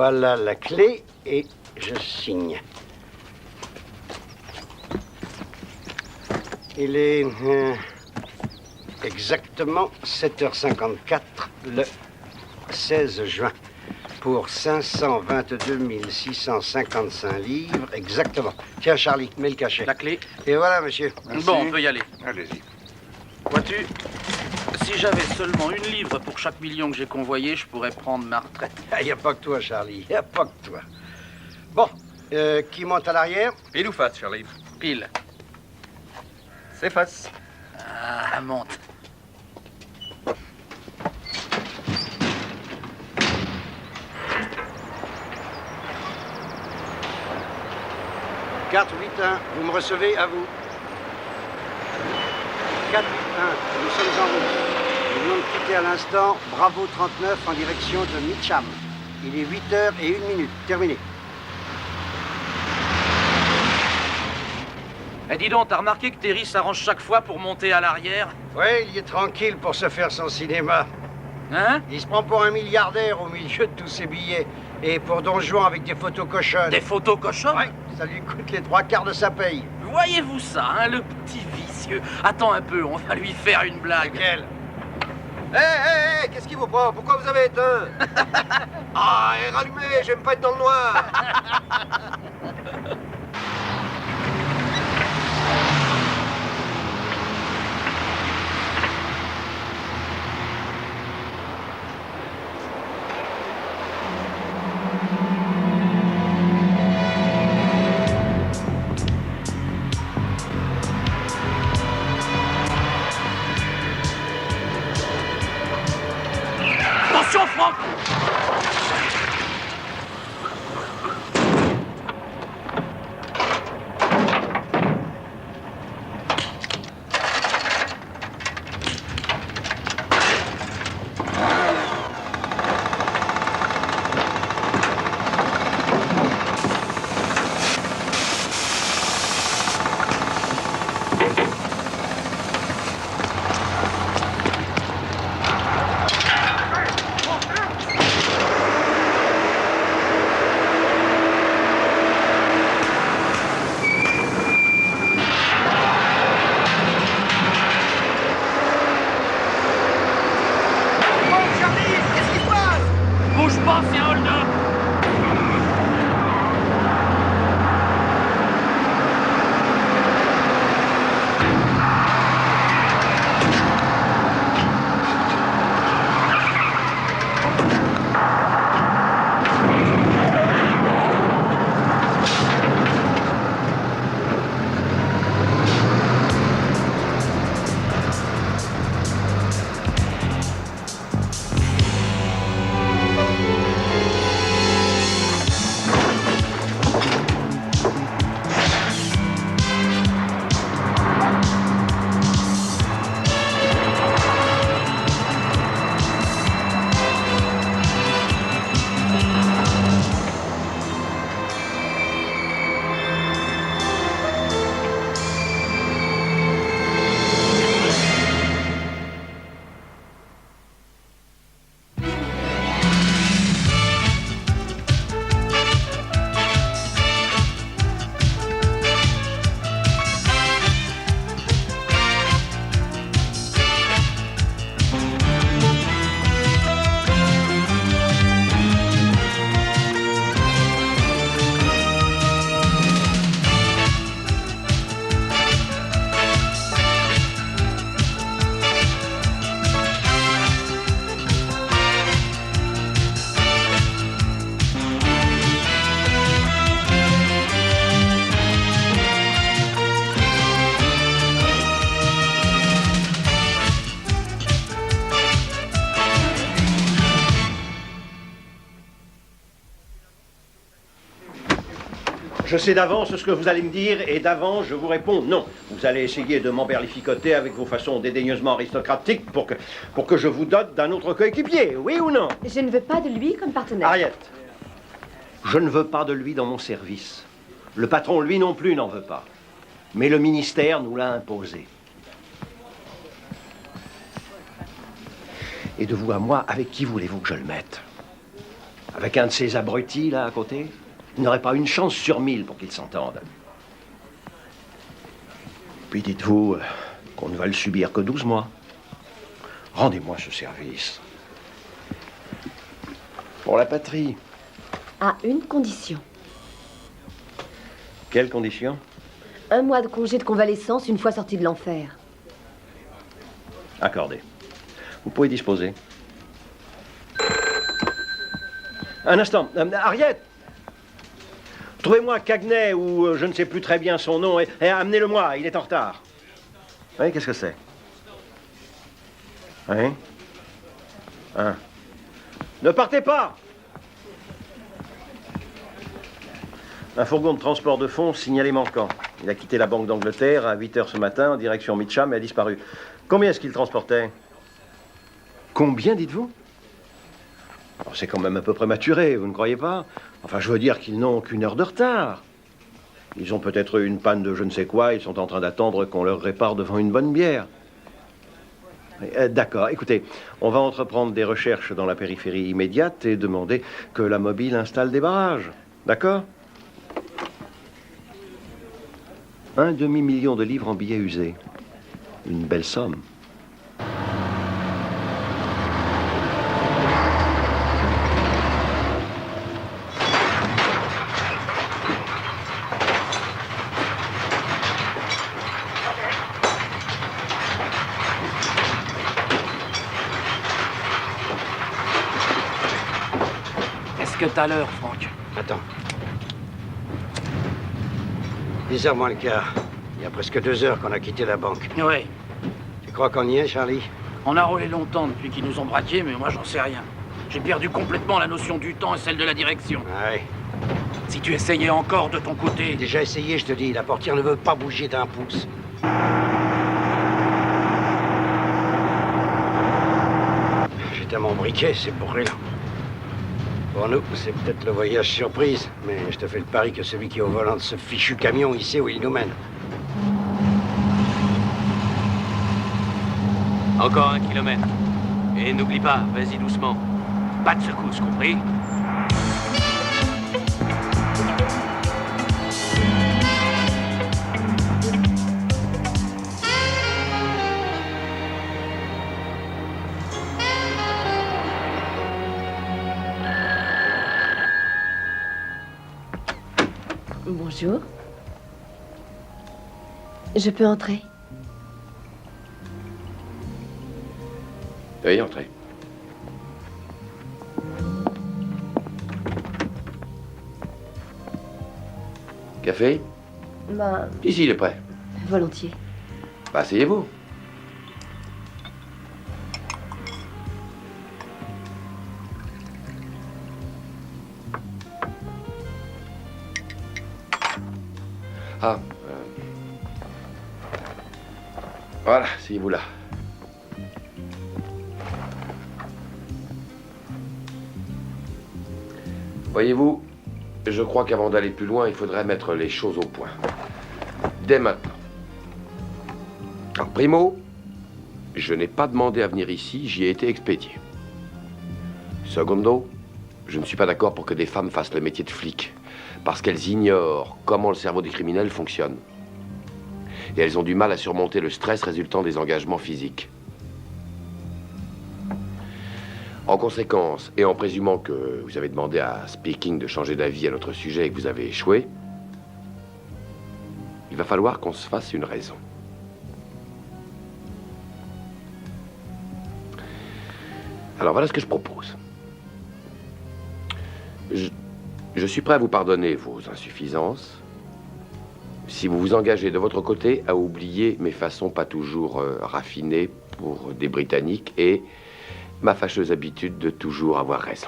Voilà la clé et je signe. Il est exactement 7h54 le 16 juin pour 522 655 livres exactement. Tiens Charlie, mets le cachet. La clé. Et voilà monsieur. Merci. Bon, on peut y aller. Allez-y. Vois-tu, si j'avais seulement une livre pour chaque million que j'ai convoyé, je pourrais prendre ma retraite. Il n'y a pas que toi Charlie, il n'y a pas que toi. Bon, qui monte à l'arrière? Pile ou face, Charlie? Pile. C'est face. Ah, monte. Carte 8-1, vous me recevez à vous. 4-8-1, nous sommes en route. Nous venons de quitter à l'instant Bravo 39 en direction de Mitcham. Il est 8h01. Terminé. Eh, dis donc, t'as remarqué que Terry s'arrange chaque fois pour monter à l'arrière? Ouais, il est tranquille pour se faire son cinéma. Hein? Il se prend pour un milliardaire au milieu de tous ses billets. Et pour Don Juan avec des photos cochonnes. Des photos cochonnes? Ouais, ça lui coûte les 3/4 de sa paye. Voyez-vous ça, hein, le petit vicieux. Attends un peu, on va lui faire une blague. Laquelle? Hé, qu'est-ce qui vous prend? Pourquoi vous avez éteint? Ah, et rallumez, j'aime pas être dans le noir. Attention, Franck! Bouge pas, c'est un hold-up! Je sais d'avance ce que vous allez me dire et d'avance je vous réponds non. Vous allez essayer de m'emberlificoter avec vos façons dédaigneusement aristocratiques pour que je vous dote d'un autre coéquipier, oui ou non? Je ne veux pas de lui comme partenaire. Harriet, je ne veux pas de lui dans mon service. Le patron, lui non plus, n'en veut pas. Mais le ministère nous l'a imposé. Et de vous à moi, avec qui voulez-vous que je le mette? Avec un de ces abrutis, là, à côté, il n'aurait pas une chance sur 1000 pour qu'ils s'entendent. Puis dites-vous qu'on ne va le subir que 12 mois. Rendez-moi ce service. Pour la patrie. À une condition. Quelles conditions? 1 mois de congé de convalescence une fois sorti de l'enfer. Accordé. Vous pouvez disposer. Un instant. Harriet! Trouvez-moi Cagney ou je ne sais plus très bien son nom et amenez-le-moi, il est en retard. Oui, qu'est-ce que c'est? Oui? Hein? Ne partez pas! Un fourgon de transport de fonds signalé manquant. Il a quitté la Banque d'Angleterre à 8 h ce matin en direction Mitcham et a disparu. Combien est-ce qu'il transportait? Combien, dites-vous? Alors, c'est quand même un peu prématuré, vous ne croyez pas? Enfin, je veux dire qu'ils n'ont qu'une heure de retard. Ils ont peut-être eu une panne de je ne sais quoi, ils sont en train d'attendre qu'on leur répare devant une bonne bière. D'accord, écoutez, on va entreprendre des recherches dans la périphérie immédiate et demander que la mobile installe des barrages. D'accord? 1 demi-million de livres en billets usés. Une belle somme. Est-ce que t'as l'heure, Franck? Attends. 10 h moins le quart. Il y a presque 2 heures qu'on a quitté la banque. Ouais. Tu crois qu'on y est, Charlie? On a roulé longtemps depuis qu'ils nous ont braqués, mais moi, j'en sais rien. J'ai perdu complètement la notion du temps et celle de la direction. Ouais. Si tu essayais encore de ton J'ai côté... déjà essayé, je te dis. La portière ne veut pas bouger d'un pouce. J'ai tellement briqué, c'est brûlant. Pour nous, c'est peut-être le voyage surprise, mais je te fais le pari que celui qui est au volant de ce fichu camion, il sait où il nous mène. Encore 1 kilomètre. Et n'oublie pas, vas-y doucement. Pas de secousse, compris? Bonjour. Je peux entrer? Oui, entrez. Café? Ben, Ici, il est prêt. volontiers. Bah, asseyez-vous. Ah. Voilà, asseyez-vous là. Voyez-vous, je crois qu'avant d'aller plus loin, il faudrait mettre les choses au point. Dès maintenant. Alors, primo, je n'ai pas demandé à venir ici, j'y ai été expédié. Secondo, je ne suis pas d'accord pour que des femmes fassent le métier de flic, parce qu'elles ignorent comment le cerveau des criminels fonctionne. Et elles ont du mal à surmonter le stress résultant des engagements physiques. En conséquence, et en présumant que vous avez demandé à Speaking de changer d'avis à notre sujet et que vous avez échoué, il va falloir qu'on se fasse une raison. Alors voilà ce que je propose. Je suis prêt à vous pardonner vos insuffisances si vous vous engagez de votre côté à oublier mes façons pas toujours raffinées pour des Britanniques et ma fâcheuse habitude de toujours avoir raison.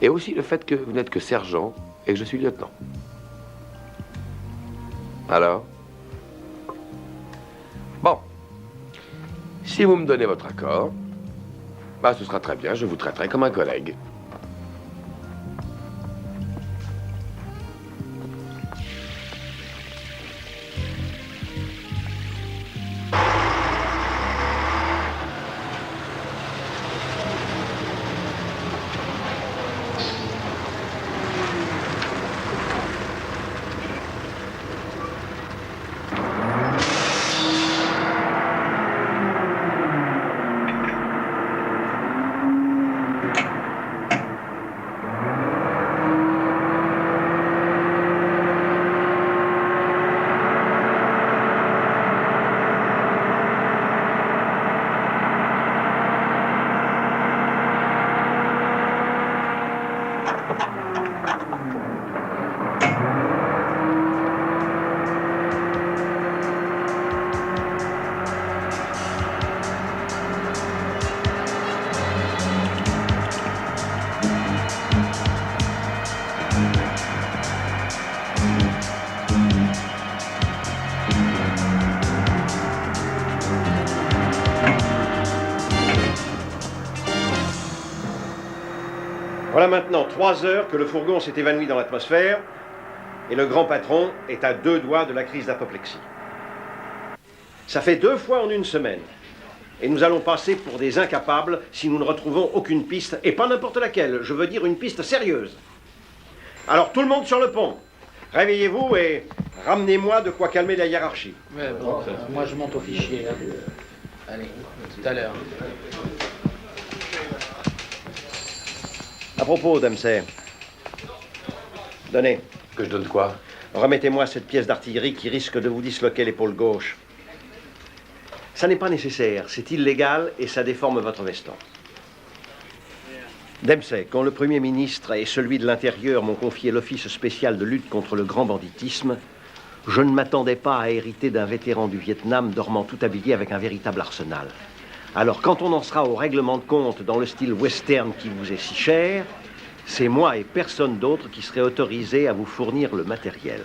Et aussi le fait que vous n'êtes que sergent et que je suis lieutenant. Alors? Bon. Si vous me donnez votre accord, bah ce sera très bien, je vous traiterai comme un collègue. Voilà maintenant 3 heures que le fourgon s'est évanoui dans l'atmosphère et le grand patron est à 2 doigts de la crise d'apoplexie. Ça fait 2 fois en une semaine. Et nous allons passer pour des incapables si nous ne retrouvons aucune piste, et pas n'importe laquelle, je veux dire une piste sérieuse. Alors tout le monde sur le pont, réveillez-vous et ramenez-moi de quoi calmer la hiérarchie. Ouais, bon, moi je monte au fichier. Hein. Allez, tout à l'heure. À propos, Dempsey, donnez. Que je donne quoi? Remettez-moi cette pièce d'artillerie qui risque de vous disloquer l'épaule gauche. Ça n'est pas nécessaire, c'est illégal et ça déforme votre veston. Dempsey, quand le Premier ministre et celui de l'Intérieur m'ont confié l'Office spécial de lutte contre le grand banditisme, je ne m'attendais pas à hériter d'un vétéran du Vietnam dormant tout habillé avec un véritable arsenal. Alors, quand on en sera au règlement de compte dans le style western qui vous est si cher, c'est moi et personne d'autre qui serait autorisé à vous fournir le matériel.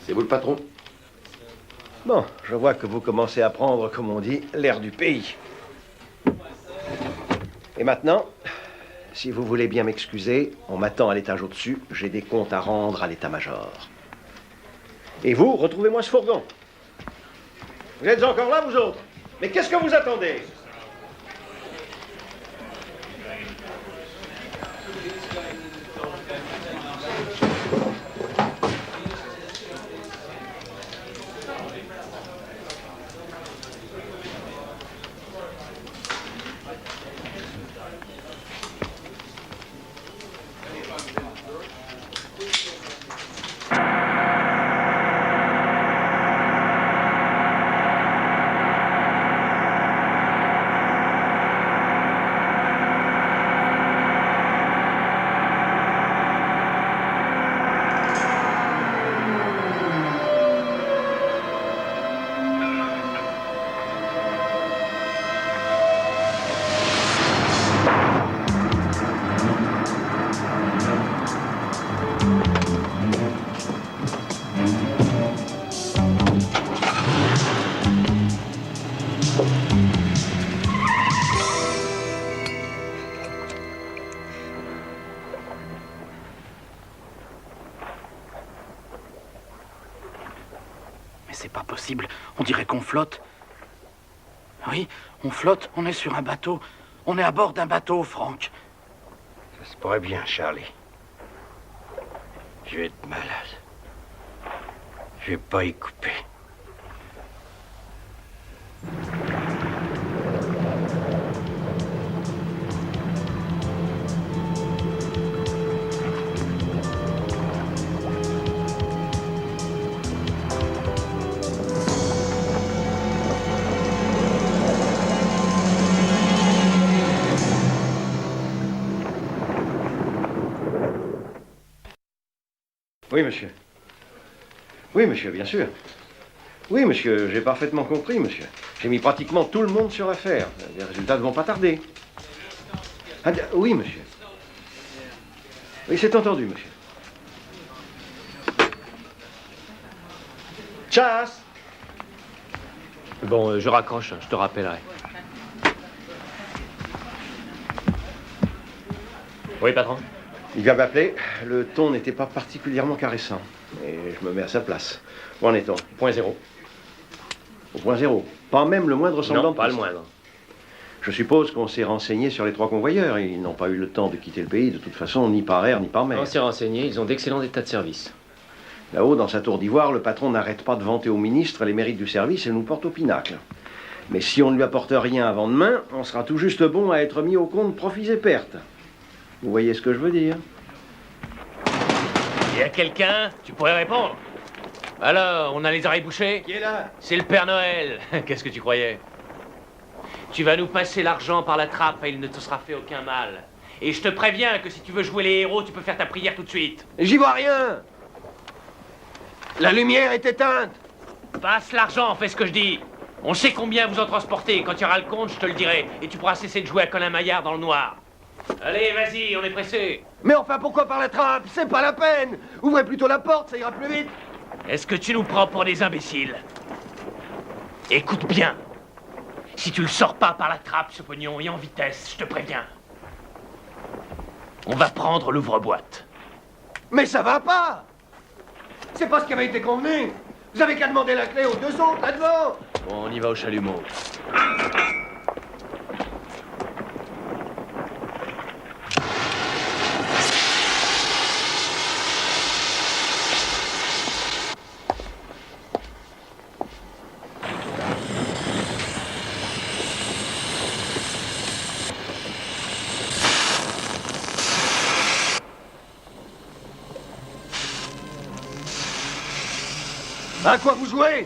C'est vous le patron? Bon, je vois que vous commencez à prendre, comme on dit, l'air du pays. Et maintenant, si vous voulez bien m'excuser, on m'attend à l'étage au-dessus, j'ai des comptes à rendre à l'état-major. Et vous, retrouvez-moi ce fourgon. Vous êtes encore là, vous autres? Mais qu'est-ce que vous attendez? C'est pas possible. On dirait qu'on flotte. Oui, on flotte. On est sur un bateau. On est à bord d'un bateau, Franck. Ça se pourrait bien, Charlie. Je vais être malade. Je vais pas y couper. Oui, monsieur. Oui, monsieur, bien sûr. Oui, monsieur, j'ai parfaitement compris, monsieur. J'ai mis pratiquement tout le monde sur l'affaire. Les résultats ne vont pas tarder. Ah, oui, monsieur. Oui, c'est entendu, monsieur. Chasse! Bon, je raccroche, je te rappellerai. Oui, patron? Il vient m'appeler. Le ton n'était pas particulièrement caressant. Et je me mets à sa place. Où en est-on? Point zéro. Au point zéro. Pas même le moindre semblant Non, de pas le piste. moindre. Je suppose qu'on s'est renseigné sur les 3 convoyeurs. Ils n'ont pas eu le temps de quitter le pays, de toute façon, ni par air, ni par mer. On s'est renseigné, ils ont d'excellents états de service. Là-haut, dans sa tour d'ivoire, le patron n'arrête pas de vanter au ministre les mérites du service et nous porte au pinacle. Mais si on ne lui apporte rien avant demain, on sera tout juste bon à être mis au compte profits et pertes. Vous voyez ce que je veux dire? Y a quelqu'un? Tu pourrais répondre. Alors, on a les oreilles bouchées? Qui est là? C'est le Père Noël. Qu'est-ce que tu croyais? Tu vas nous passer l'argent par la trappe et il ne te sera fait aucun mal. Et je te préviens que si tu veux jouer les héros, tu peux faire ta prière tout de suite. J'y vois rien. La lumière est éteinte. Passe l'argent, fais ce que je dis. On sait combien vous en transportez. Quand il y aura le compte, je te le dirai. Et tu pourras cesser de jouer à Colin Maillard dans le noir. Allez, vas-y, on est pressé. Mais enfin, pourquoi par la trappe? C'est pas la peine. Ouvrez plutôt la porte, ça ira plus vite. Est-ce que tu nous prends pour des imbéciles? Écoute bien. Si tu le sors pas par la trappe, ce pognon, et en vitesse, je te préviens. On va prendre l'ouvre-boîte. Mais ça va pas. C'est pas ce qui avait été convenu. Vous avez qu'à demander la clé aux deux autres, là devant. Bon, on y va au chalumeau. À quoi vous jouez?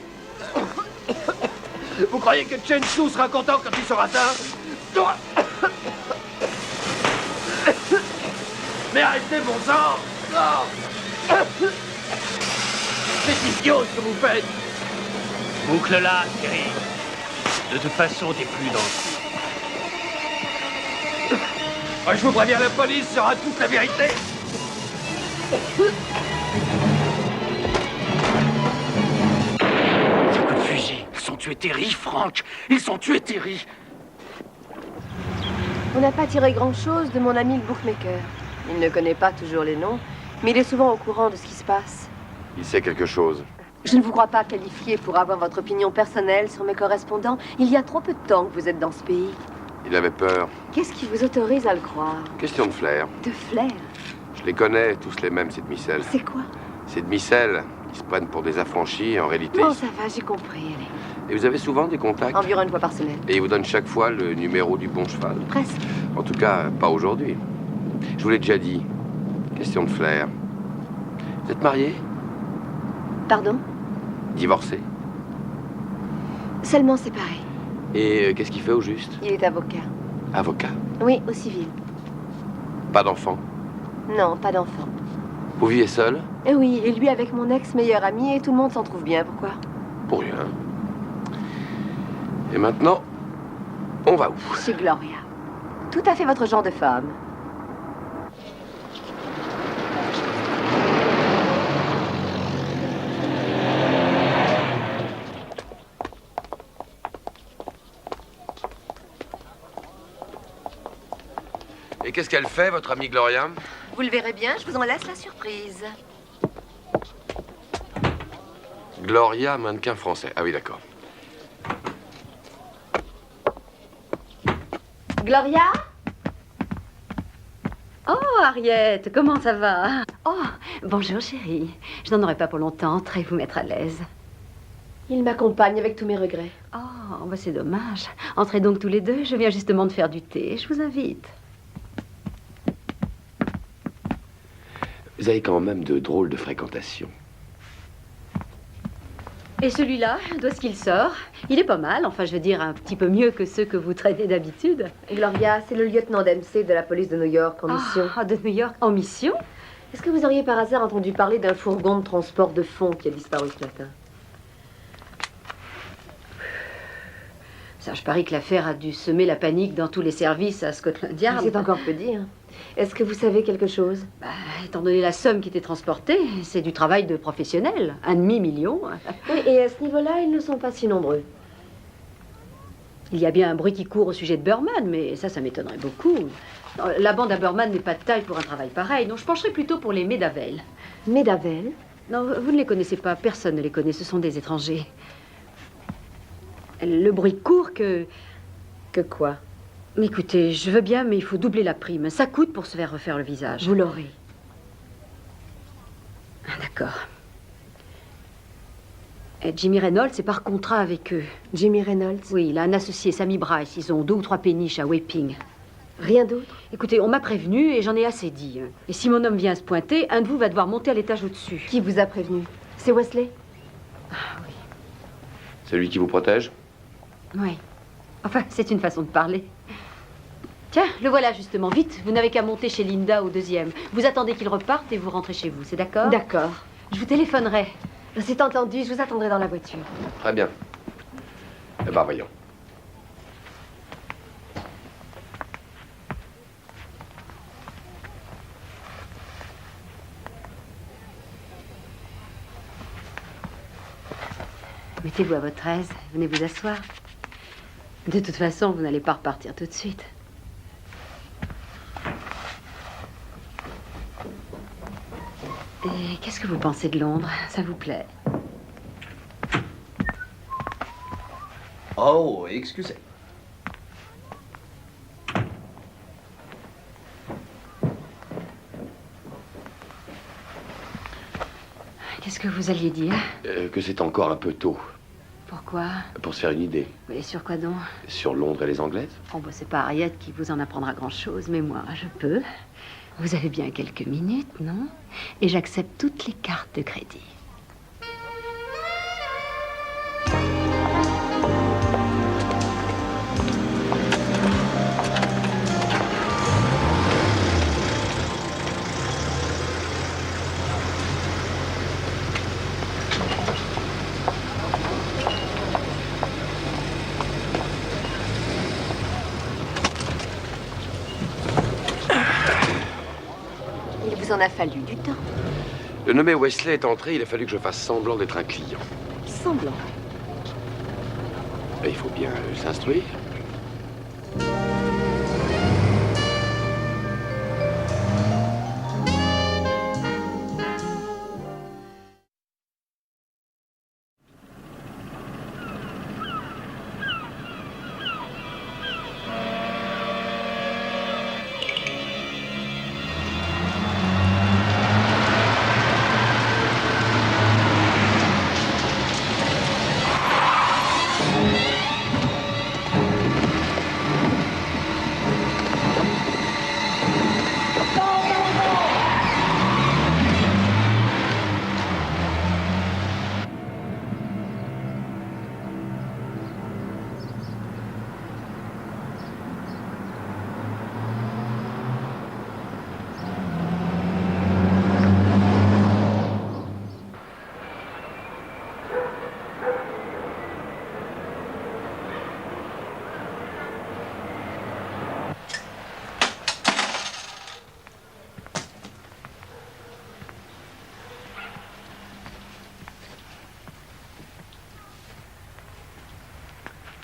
Vous croyez que Chen Su sera content quand il saura ça? Mais arrêtez, bon sang! C'est idiot ce que vous faites! Boucle-la, Thierry. De toute façon, t'es plus dans le coup. Je vous préviens, la police saura toute la vérité! Ils ont tué Terry, Franck. Ils ont tué Terry. On n'a pas tiré grand-chose de mon ami le bookmaker. Il ne connaît pas toujours les noms, mais il est souvent au courant de ce qui se passe. Il sait quelque chose. Je ne vous crois pas qualifié pour avoir votre opinion personnelle sur mes correspondants. Il y a trop peu de temps que vous êtes dans ce pays. Il avait peur. Qu'est-ce qui vous autorise à le croire? Question de flair. De flair? Je les connais, tous les mêmes, ces demi-celles. C'est quoi? Ces demi-celles, ils se prennent pour des affranchis, en réalité. Bon, ça va, j'ai compris, allez. Et vous avez souvent des contacts? Environ une fois par semaine. Et ils vous donnent chaque fois le numéro du bon cheval? Presque. En tout cas, pas aujourd'hui. Je vous l'ai déjà dit. Question de flair. Vous êtes marié? Pardon? Divorcé? Seulement séparé. Et qu'est-ce qu'il fait au juste? Il est avocat. Avocat. Oui, au civil. Pas d'enfant? Non, pas d'enfant. Vous vivez seul? Et oui, et lui avec mon ex-meilleur ami, et tout le monde s'en trouve bien. Pourquoi? Pour rien. Et maintenant, on va où? Chez Gloria. Tout à fait votre genre de femme. Et qu'est-ce qu'elle fait, votre amie Gloria? Vous le verrez bien, je vous en laisse la surprise. Gloria, mannequin français. Ah oui, d'accord. Gloria? Oh, Ariette, comment ça va? Oh, bonjour, chérie. Je n'en aurai pas pour longtemps. Très vous mettre à l'aise. Il m'accompagne avec tous mes regrets. Oh, bah c'est dommage. Entrez donc tous les deux. Je viens justement de faire du thé. Je vous invite. Vous avez quand même de drôles de fréquentations. Et celui-là, d'où est-ce qu'il sort? Il est pas mal. Enfin, je veux dire, un petit peu mieux que ceux que vous traînez d'habitude. Gloria, c'est le lieutenant Dempsey de la police de New York en mission. Ah, de New York en mission? Est-ce que vous auriez par hasard entendu parler d'un fourgon de transport de fonds qui a disparu ce matin? Ça, je parie que l'affaire a dû semer la panique dans tous les services à Scotland Yard. C'est encore peu dire. Est-ce que vous savez quelque chose? Bah, étant donné la somme qui était transportée, c'est du travail de professionnel. 1,5 million. Oui, et à ce niveau-là, ils ne sont pas si nombreux. Il y a bien un bruit qui court au sujet de Berman, mais ça m'étonnerait beaucoup. La bande à Berman n'est pas de taille pour un travail pareil, donc je pencherais plutôt pour les Medavel. Medavel? Non, vous ne les connaissez pas, personne ne les connaît, ce sont des étrangers. Le bruit court que... Que quoi? Écoutez, je veux bien, mais il faut doubler la prime. Ça coûte pour se faire refaire le visage. Vous l'aurez. Ah, d'accord. Et Jimmy Reynolds est par contrat avec eux. Jimmy Reynolds? Oui, il a un associé, Sammy Bryce. Ils ont 2 ou 3 péniches à Wapping. Rien d'autre? Écoutez, on m'a prévenu et j'en ai assez dit. Hein. Et si mon homme vient se pointer, un de vous va devoir monter à l'étage au-dessus. Qui vous a prévenu? C'est Wesley? Ah oui. Celui qui vous protège? Oui. Enfin, c'est une façon de parler. Tiens, le voilà justement. Vite, vous n'avez qu'à monter chez Linda au 2e. Vous attendez qu'il reparte et vous rentrez chez vous, c'est d'accord? D'accord. Je vous téléphonerai. C'est entendu, je vous attendrai dans la voiture. Très bien. Eh ben, voyons. Mettez-vous à votre aise. Venez vous asseoir. De toute façon, vous n'allez pas repartir tout de suite. Et qu'est-ce que vous pensez de Londres? Ça vous plaît? Oh, excusez. Qu'est-ce que vous alliez dire? Que c'est encore un peu tôt Pourquoi? pour se faire une idée. Mais sur quoi donc? Sur Londres et les Anglaises? Oh, bah, c'est pas Harriet qui vous en apprendra grand-chose, mais moi, je peux. Vous avez bien quelques minutes, non? Et j'accepte toutes les cartes de crédit. Il vous en a fallu du temps. Le nommé Wesley est entré, il a fallu que je fasse semblant d'être un client. Semblant. Et il faut bien s'instruire.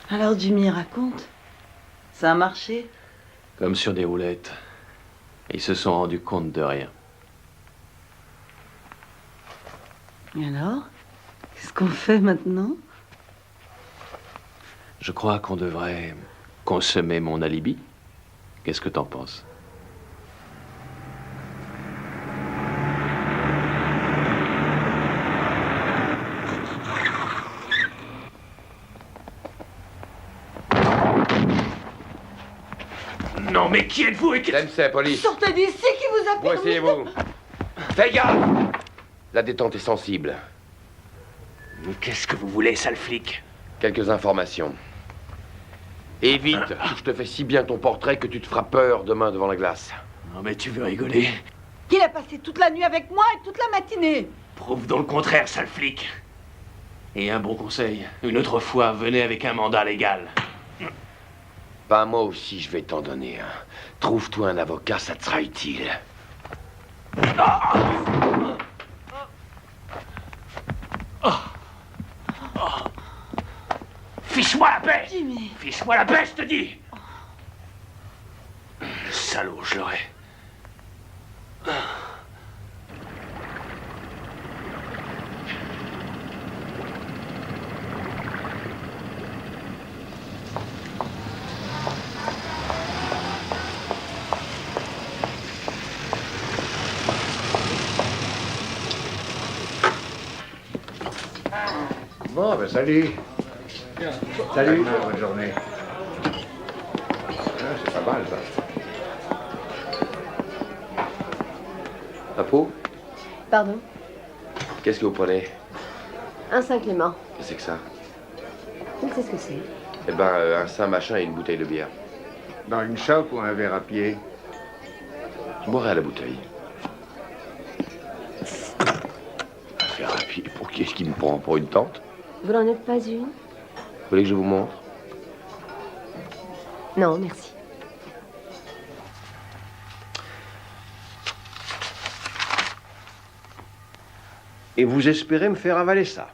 Alors Jimmy, raconte. Ça a marché? Comme sur des roulettes. Ils se sont rendus compte de rien. Et alors? Qu'est-ce qu'on fait maintenant? Je crois qu'on devrait consommer mon alibi. Qu'est-ce que t'en penses? Non, mais qui êtes-vous et Dempsey, police. Sortez d'ici, qui vous a Où permis? essayez-vous? Fais gaffe! La détente est sensible. Qu'est-ce que vous voulez, sale flic? Quelques informations. Et vite, ou je te fais si bien ton portrait que tu te feras peur demain devant la glace. Non, mais tu veux rigoler? Qu'il a passé toute la nuit avec moi et toute la matinée. Prouve donc le contraire, sale flic. Et un bon conseil, une autre fois, venez avec un mandat légal. Bah, moi aussi, je vais t'en donner un. Trouve-toi un avocat, ça te sera utile. Fiche-moi la paix! Jimmy. Fiche-moi la paix, je te dis! Le salaud, je l'aurais. Bon, ben salut. Salut. Bonne journée. Ah, c'est pas mal, ça. Apo, Pardon? qu'est-ce que vous prenez? Un Saint-Clément. Qu'est-ce que c'est que ça? Je ne sais ce que c'est. Eh ben, un Saint-Machin et une bouteille de bière. Dans une chope ou un verre à pied? Je boirai à la bouteille. Un verre à pied, pour qui est-ce qui me prend? Pour une tante? Vous n'en êtes pas une? Vous voulez que je vous montre? Non, merci. Et vous espérez me faire avaler ça?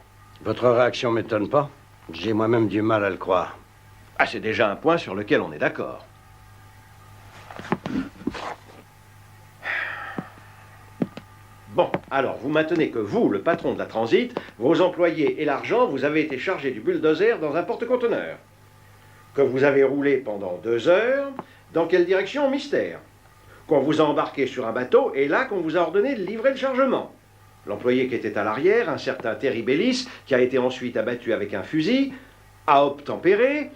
Votre réaction m'étonne pas. J'ai moi-même du mal à le croire. Ah, c'est déjà un point sur lequel on est d'accord. Bon, alors, vous maintenez que vous, le patron de la Transit, vos employés et l'argent, vous avez été chargé du bulldozer dans un porte-conteneur. Que vous avez roulé pendant 2 heures. Dans quelle direction? Mystère. Qu'on vous a embarqué sur un bateau et là qu'on vous a ordonné de livrer le chargement. L'employé qui était à l'arrière, un certain Terry Bellis, qui a été ensuite abattu avec un fusil, a obtempéré,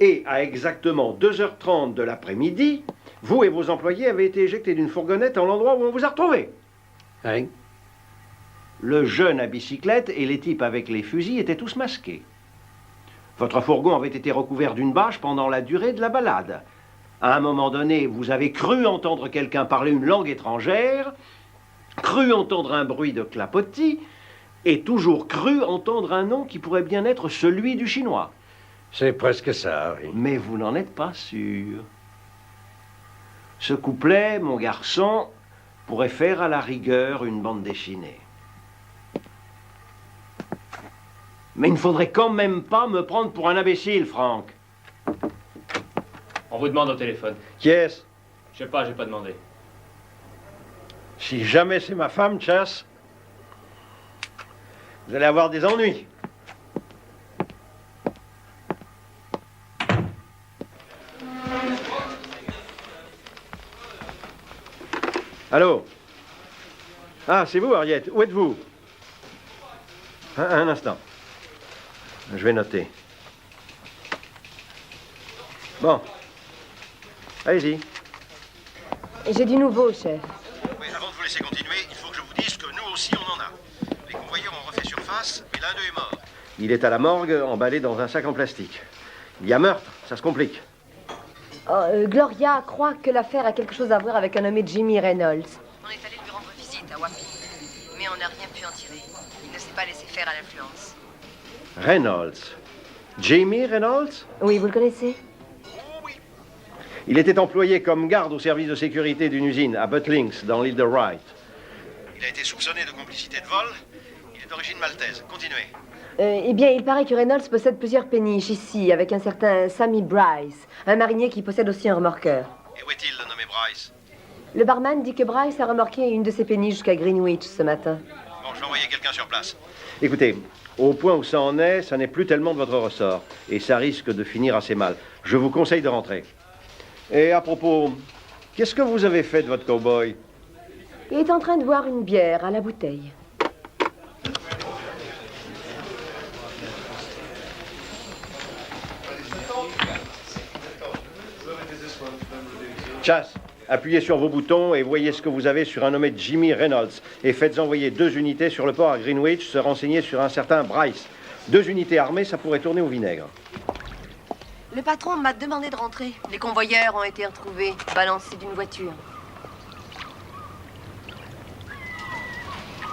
et à exactement 2h30 de l'après-midi, vous et vos employés avez été éjectés d'une fourgonnette en l'endroit où on vous a retrouvé. Hein? Le jeune à bicyclette et les types avec les fusils étaient tous masqués. Votre fourgon avait été recouvert d'une bâche pendant la durée de la balade. À un moment donné, vous avez cru entendre quelqu'un parler une langue étrangère, cru entendre un bruit de clapotis, et toujours cru entendre un nom qui pourrait bien être celui du chinois. C'est presque ça, oui. Mais vous n'en êtes pas sûr. Ce couplet, mon garçon, pourrait faire à la rigueur une bande dessinée. Mais il ne faudrait quand même pas me prendre pour un imbécile, Franck. On vous demande au téléphone. Qui est-ce? Je sais pas, j'ai pas demandé. Si jamais c'est ma femme, Chasse, vous allez avoir des ennuis. Allô? Ah, c'est vous, Harriet. Où êtes-vous? Un instant. Je vais noter. Bon. Allez-y. J'ai du nouveau, chef. Oui, avant de vous laisser continuer, il faut que je vous dise que nous aussi, on en a. Les convoyeurs ont refait surface, mais l'un d'eux est mort. Il est à la morgue, emballé dans un sac en plastique. Il y a meurtre, ça se complique. Gloria croit que l'affaire a quelque chose à voir avec un nommé Jimmy Reynolds. On est allé lui rendre visite à Wapping, mais on n'a rien pu en tirer. Il ne s'est pas laissé faire à l'influence. Reynolds. Jamie Reynolds? Oui, vous le connaissez? Il était employé comme garde au service de sécurité d'une usine à Butlins, dans l'île de Wright. Il a été soupçonné de complicité de vol. Il est d'origine maltaise. Continuez. Eh bien, il paraît que Reynolds possède plusieurs péniches ici, avec un certain Sammy Bryce, un marinier qui possède aussi un remorqueur. Et où est-il, le nommé Bryce? Le barman dit que Bryce a remorqué une de ses péniches jusqu'à Greenwich ce matin. Bon, je vais envoyer quelqu'un sur place. Écoutez, au point où ça en est, ça n'est plus tellement de votre ressort. Et ça risque de finir assez mal. Je vous conseille de rentrer. Et à propos, qu'est-ce que vous avez fait de votre cow-boy? Il est en train de boire une bière à la bouteille. Chasse, appuyez sur vos boutons et voyez ce que vous avez sur un nommé Jimmy Reynolds. Et faites envoyer 2 unités sur le port à Greenwich, se renseigner sur un certain Bryce. 2 unités armées, ça pourrait tourner au vinaigre. Le patron m'a demandé de rentrer. Les convoyeurs ont été retrouvés, balancés d'une voiture.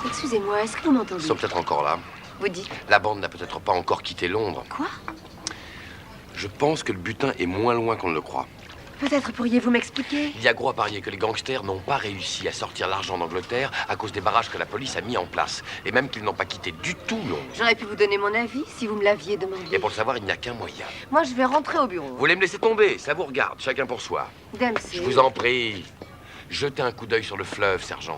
Excusez-moi, est-ce que vous m'entendez? Ils sont peut-être encore là. Vous dites? La bande n'a peut-être pas encore quitté Londres. Quoi? Je pense que le butin est moins loin qu'on ne le croit. Peut-être pourriez-vous m'expliquer? Il y a gros à parier que les gangsters n'ont pas réussi à sortir l'argent d'Angleterre à cause des barrages que la police a mis en place. Et même qu'ils n'ont pas quitté du tout Londres. J'aurais pu vous donner mon avis si vous me l'aviez demandé. Et pour le savoir, il n'y a qu'un moyen. Moi, je vais rentrer au bureau. Vous voulez me laisser tomber? Ça vous regarde, chacun pour soi. Dempsey. Je vous en prie. Jetez un coup d'œil sur le fleuve, sergent.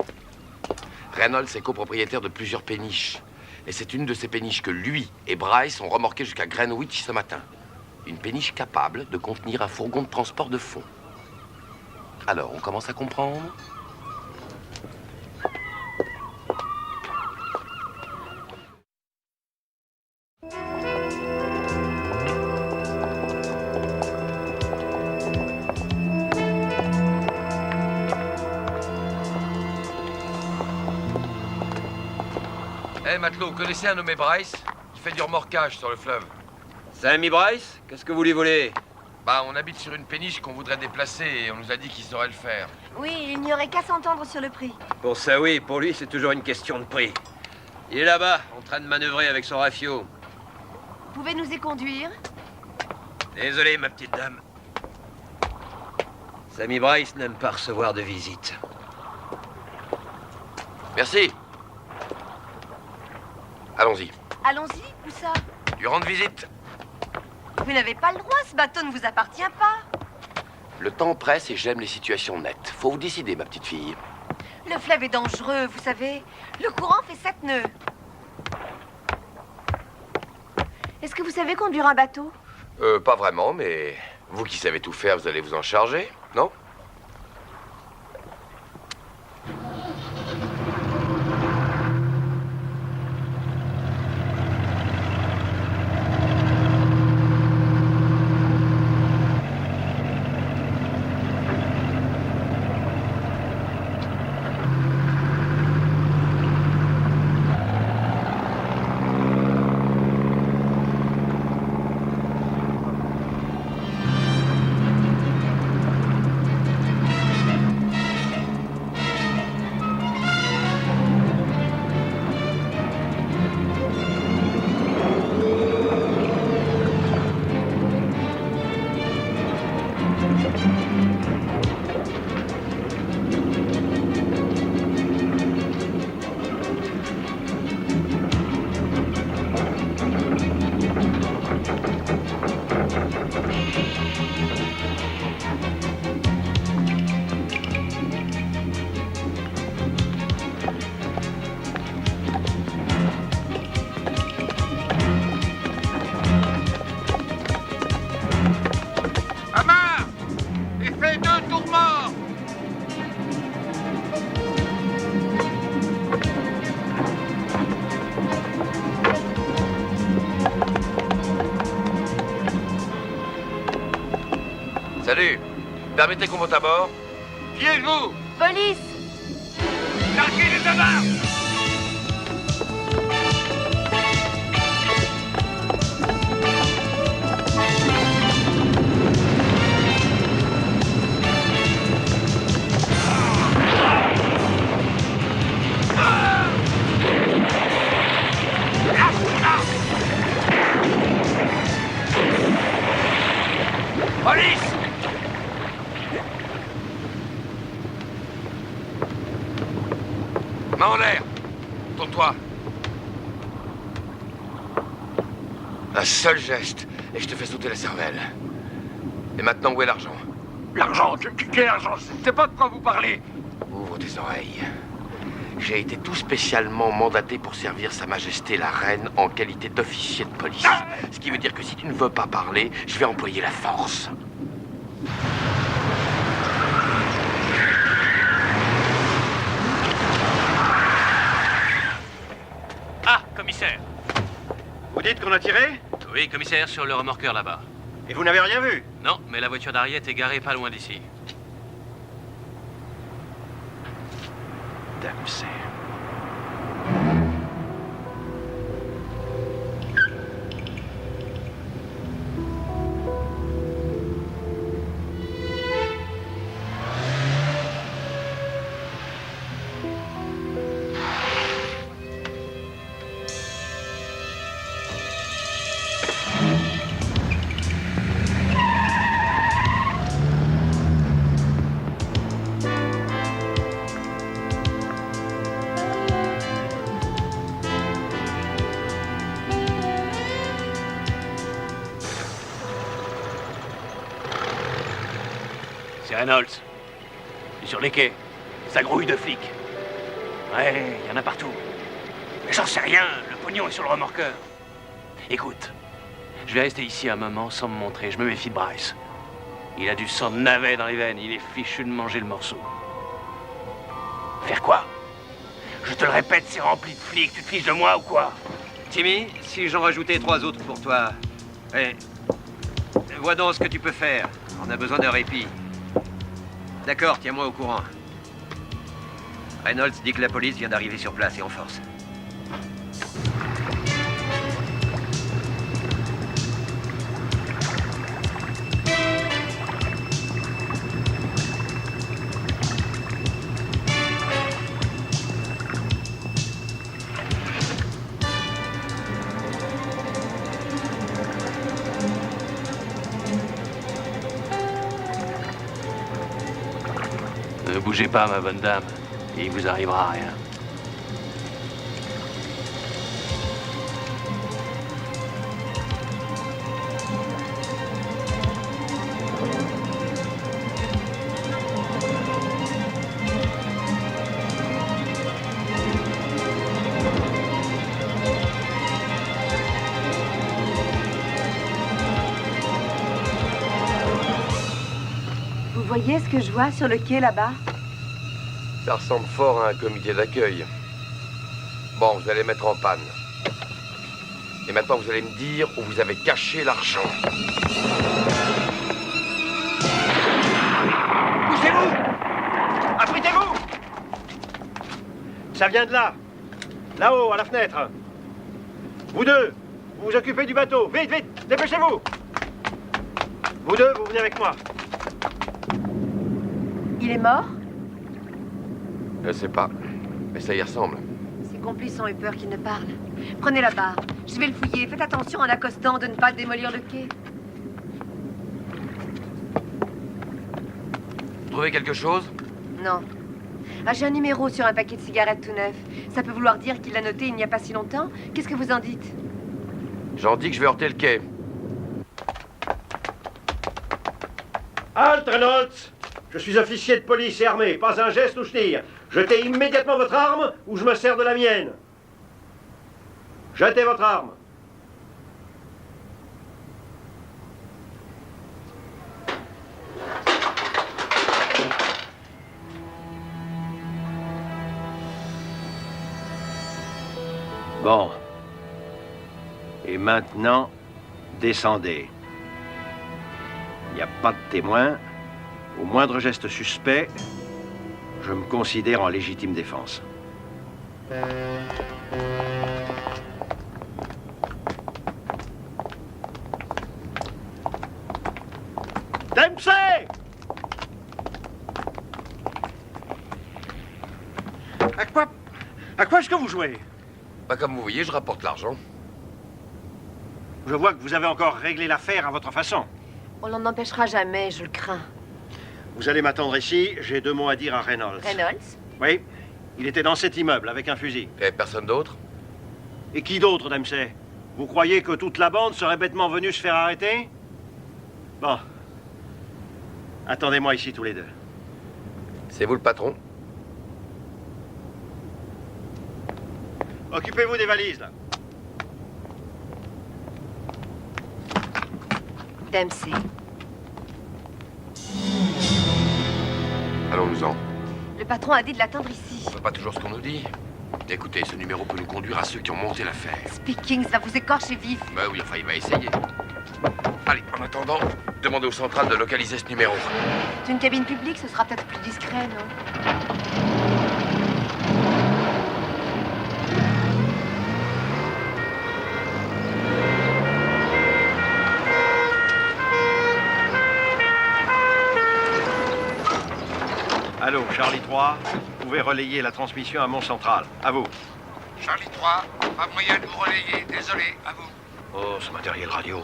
Reynolds est copropriétaire de plusieurs péniches. Et c'est une de ces péniches que lui et Bryce ont remorqué jusqu'à Greenwich ce matin. Une péniche capable de contenir un fourgon de transport de fonds. Alors, on commence à comprendre? Eh, matelot, vous connaissez un nommé Bryce qui fait du remorquage sur le fleuve? Sammy Bryce? Qu'est-ce que vous lui voulez? Bah, on habite sur une péniche qu'on voudrait déplacer et on nous a dit qu'il saurait le faire. Oui, il n'y aurait qu'à s'entendre sur le prix. Pour ça, oui. Pour lui, c'est toujours une question de prix. Il est là-bas, en train de manœuvrer avec son rafio. Vous pouvez nous y conduire? Désolé, ma petite dame. Sammy Bryce n'aime pas recevoir de visite. Merci. Allons-y. Allons-y, où ça? Tu rends visite? Vous n'avez pas le droit, ce bateau ne vous appartient pas. Le temps presse et j'aime les situations nettes. Faut vous décider, ma petite fille. Le fleuve est dangereux, vous savez. Le courant fait 7 nœuds. Est-ce que vous savez conduire un bateau? Pas vraiment, mais vous qui savez tout faire, vous allez vous en charger, non? Salut. Permettez qu'on monte à bord? Qui êtes-vous? Police! Larguez les amarres! Police! Main en l'air. Tourne-toi. Un seul geste, et je te fais sauter la cervelle. Et maintenant, où est l'argent? L'argent? Quel argent? Je sais pas de quoi vous parlez. Ouvre tes oreilles. J'ai été tout spécialement mandaté pour servir Sa Majesté la Reine en qualité d'officier de police. Ce qui veut dire que si tu ne veux pas parler, je vais employer la force. Ah, commissaire. Vous dites qu'on a tiré? Oui, commissaire, sur le remorqueur là-bas. Et vous n'avez rien vu? Non, mais la voiture d'Harriet est garée pas loin d'ici. Dempsey. C'est Reynolds. Sur les quais. Ça grouille de flics. Ouais, il y en a partout. Mais j'en sais rien, le pognon est sur le remorqueur. Écoute, je vais rester ici un moment sans me montrer. Je me méfie de Bryce. Il a du sang de navet dans les veines. Il est fichu de manger le morceau. Faire quoi? Je te le répète, c'est rempli de flics. Tu te fiches de moi ou quoi? Timmy, si j'en rajoutais 3 autres pour toi... Eh, vois donc ce que tu peux faire. On a besoin d'un répit. D'accord, tiens-moi au courant. Reynolds dit que la police vient d'arriver sur place et en force. Ne bougez pas, ma bonne dame, et il vous arrivera rien. Vous voyez ce que je vois sur le quai là-bas? Ça ressemble fort à un comité d'accueil. Bon, vous allez mettre en panne. Et maintenant, vous allez me dire où vous avez caché l'argent. Poussez-vous! Abritez-vous! Ça vient de là. Là-haut, à la fenêtre. Vous deux, vous vous occupez du bateau. Vite, vite, dépêchez-vous! Vous deux, vous venez avec moi. Il est mort? Je sais pas, mais ça y ressemble. Ses complices ont eu peur qu'il ne parle. Prenez la barre. Je vais le fouiller. Faites attention en accostant de ne pas démolir le quai. Vous trouvez quelque chose? Non. Ah, j'ai un numéro sur un paquet de cigarettes tout neuf. Ça peut vouloir dire qu'il l'a noté il n'y a pas si longtemps. Qu'est-ce que vous en dites? J'en dis que je vais heurter le quai. Halt, Reynolds! Je suis officier de police et armé. Pas un geste ou je tire. Jetez immédiatement votre arme ou je me sers de la mienne. Jetez votre arme. Bon. Et maintenant, descendez. Il n'y a pas de témoin. Au moindre geste suspect, je me considère en légitime défense. Dempsey! À quoi est-ce que vous jouez? Bah, comme vous voyez, je rapporte l'argent. Je vois que vous avez encore réglé l'affaire à votre façon. On l'en empêchera jamais, je le crains. Vous allez m'attendre ici, j'ai 2 mots à dire à Reynolds. Reynolds? Oui, il était dans cet immeuble avec un fusil. Et personne d'autre? Et qui d'autre, Dempsey? Vous croyez que toute la bande serait bêtement venue se faire arrêter? Bon. Attendez-moi ici tous les deux. C'est vous le patron? Occupez-vous des valises, là. Dempsey. Allons-nous-en. Le patron a dit de l'attendre ici. On fait pas toujours ce qu'on nous dit. Écoutez, ce numéro peut nous conduire à ceux qui ont monté l'affaire. Speakings va vous écorcher vif. Bah oui, enfin, il va essayer. Allez, en attendant, demandez au central de localiser ce numéro. C'est une cabine publique, ce sera peut-être plus discret, non? Allô, Charlie 3, vous pouvez relayer la transmission à mon central. À vous. Charlie 3, pas moyen de vous relayer. Désolé, à vous. Oh, ce matériel radio.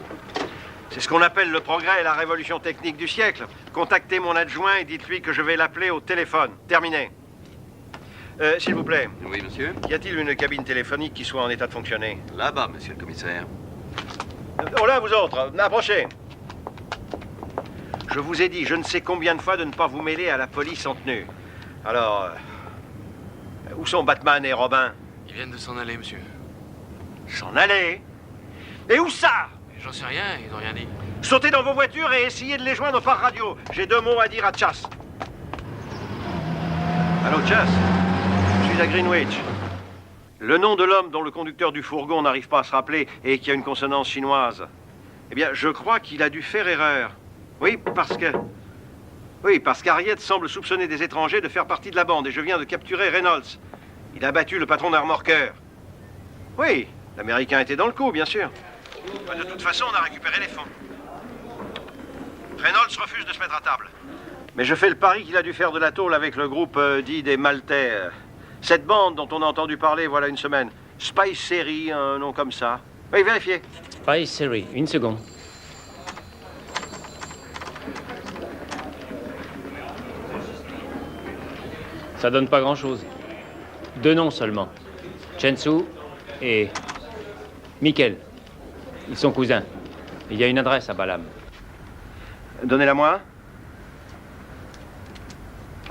C'est ce qu'on appelle le progrès et la révolution technique du siècle. Contactez mon adjoint et dites-lui que je vais l'appeler au téléphone. Terminé. S'il vous plaît. Oui, monsieur. Y a-t-il une cabine téléphonique qui soit en état de fonctionner? Là-bas, monsieur le commissaire. Oh là, vous autres, approchez. Je vous ai dit, je ne sais combien de fois de ne pas vous mêler à la police en tenue. Alors, où sont Batman et Robin? Ils viennent de s'en aller, monsieur. S'en aller? Et où ça? J'en sais rien, ils n'ont rien dit. Sautez dans vos voitures et essayez de les joindre par radio. J'ai 2 mots à dire à Chas. Allô, Chas? Je suis à Greenwich. Le nom de l'homme dont le conducteur du fourgon n'arrive pas à se rappeler et qui a une consonance chinoise. Eh bien, je crois qu'il a dû faire erreur. Oui, parce qu'Harriet semble soupçonner des étrangers de faire partie de la bande et je viens de capturer Reynolds. Il a battu le patron d'un remorqueur. Oui, l'Américain était dans le coup, bien sûr. De toute façon, on a récupéré les fonds. Reynolds refuse de se mettre à table. Mais je fais le pari qu'il a dû faire de la tôle avec le groupe dit des Maltais. Cette bande dont on a entendu parler voilà une semaine. Spice Series, un nom comme ça. Oui, vérifiez. Spice Series, une seconde. Ça donne pas grand-chose. 2 noms seulement. Chen-Su et Mikkel. Ils sont cousins. Il y a une adresse à Balam. Donnez-la moi.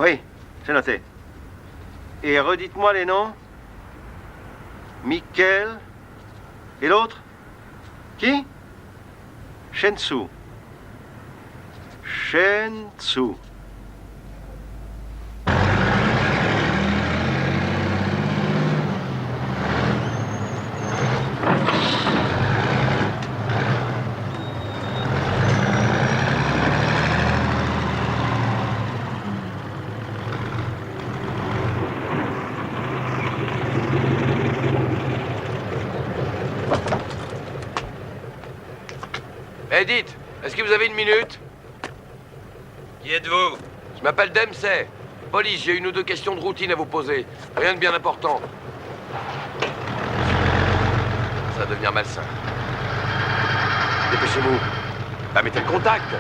Oui, c'est noté. Et redites-moi les noms. Mikkel. Et l'autre? Qui? Chen-Su. Chen-Su. Dites, est-ce que vous avez une minute? Qui êtes-vous? Je m'appelle Dempsey. Police, j'ai une ou 2 questions de routine à vous poser. Rien de bien important. Ça va devenir malsain. Dépêchez-vous. Bah, mettez le contact.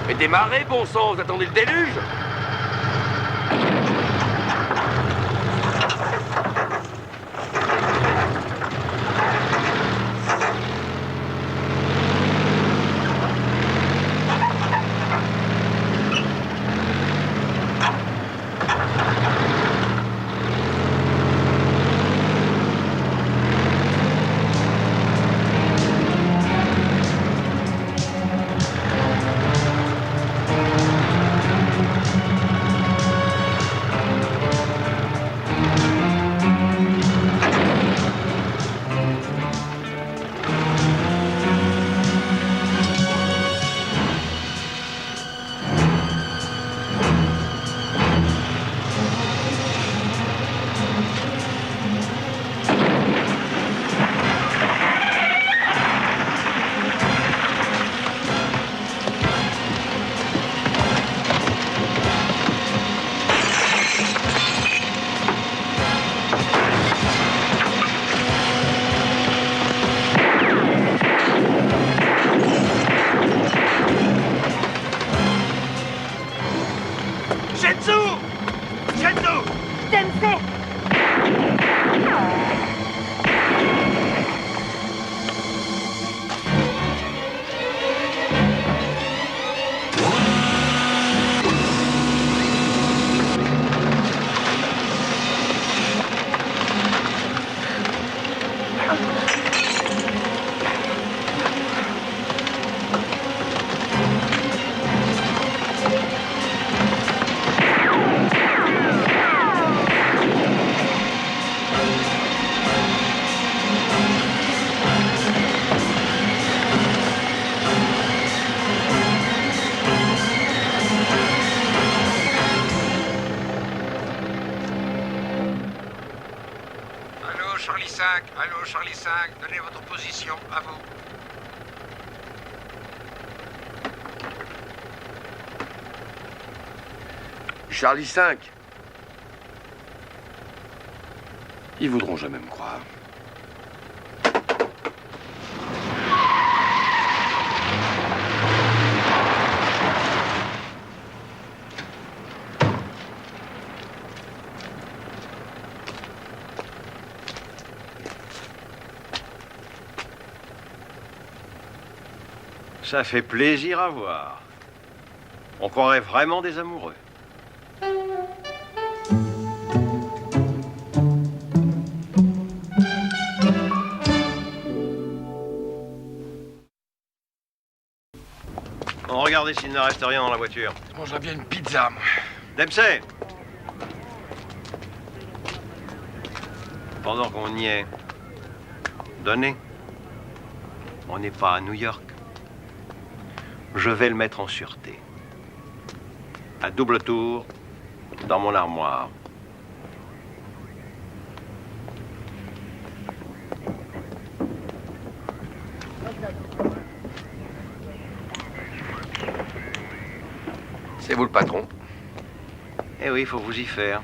Mais démarrez, bon sang, vous attendez le déluge? Charlie 5, allô Charlie 5, donnez votre position, à vous. Charlie 5. Ils voudront jamais me croire. Ça fait plaisir à voir. On croirait vraiment des amoureux. Bon, regardez s'il ne reste rien dans la voiture. Je mangerais bien une pizza, moi. Dempsey! Pendant qu'on y est, donnez. On n'est pas à New York. Je vais le mettre en sûreté. À double tour, dans mon armoire. C'est vous le patron? Eh oui, il faut vous y faire.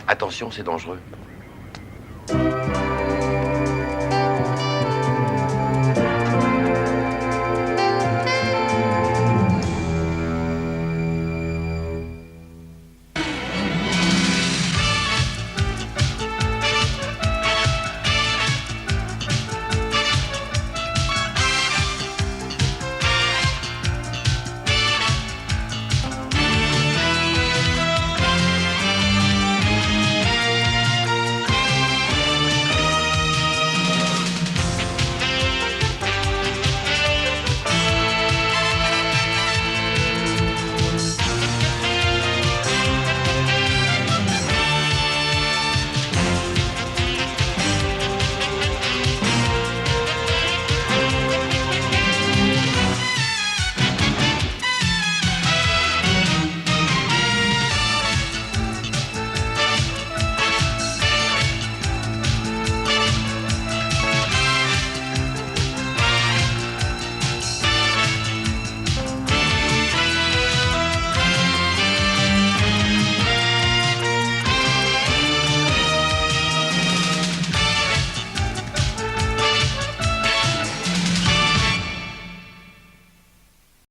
Attention, c'est dangereux.